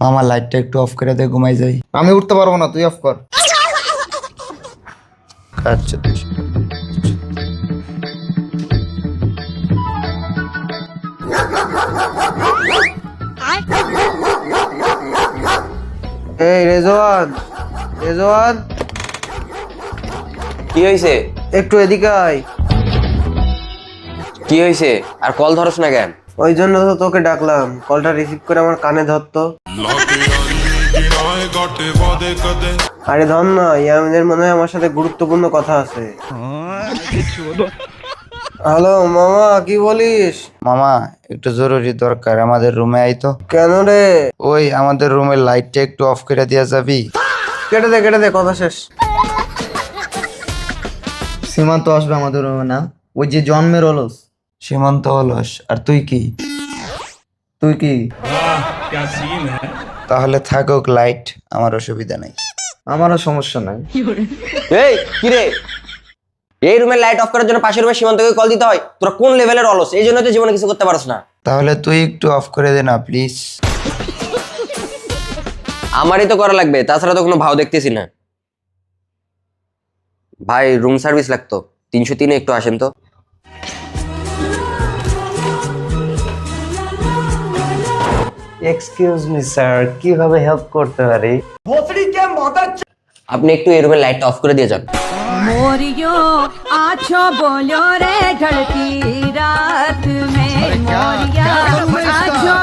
মামা লাইটটা একটু অফ করে দে, ঘুমাই যাই। আমি উঠতে পারবো না, তুই অফ কর। আচ্ছা এই রেজওয়ান, রেজওয়ান কি হয়েছে? একটু এদিকে আয়। কি হয়েছে? আর কল ধরস না কেন? ওই জন্য তো তোকে ডাকলাম, কলটা রিসিভ করে আমার কানে ধরতো। আরে ধর না, ইয়ামিনের মনে হয় আমার সাথে গুরুত্বপূর্ণ কথা আছে। হ্যালো মামা, কি বলিস? মামা একটু জরুরি দরকার, আমাদের রুমে আই তো। কেন রে? ওই আমাদের রুমের লাইটটা একটু অফ করে দিয়া যাবি? কেটে দে কেটে দে, কথা শেষ। সীমান্ত আসবে আমাদের রুমে না? ওই যে জন্মের অলস। সীমন্ত অলস, আর তুই কি? তুই কি? তাহলে থাকুক লাইট, আমার অসুবিধা নেই। আমারও সমস্যা নাই। এই কি রে, এই রুমের লাইট অফ করার জন্য পাশের রুমে সীমান্তকে কল দিতে হয়? তোরা কোন লেভেলের অলস, এই জন্য তো জীবনে কিছু করতে পারছ না। তাহলে তুই একটু অফ করে দে না প্লিজ। আমারই তো করা লাগবে, তাছাড়া তো কোনো ভাও দেখতেছি না। ভাই রুম সার্ভিস লাগতো, 303-এ একটু আসেন তো। এক্সকিউজ মি স্যার, কিভাবে হেল্প করতে পারি? আপনি একটু এই রুমের লাইটটা অফ করে দিয়ে যান। मोरियो आछो बोलो रे ढलती रात में मोरिया आछो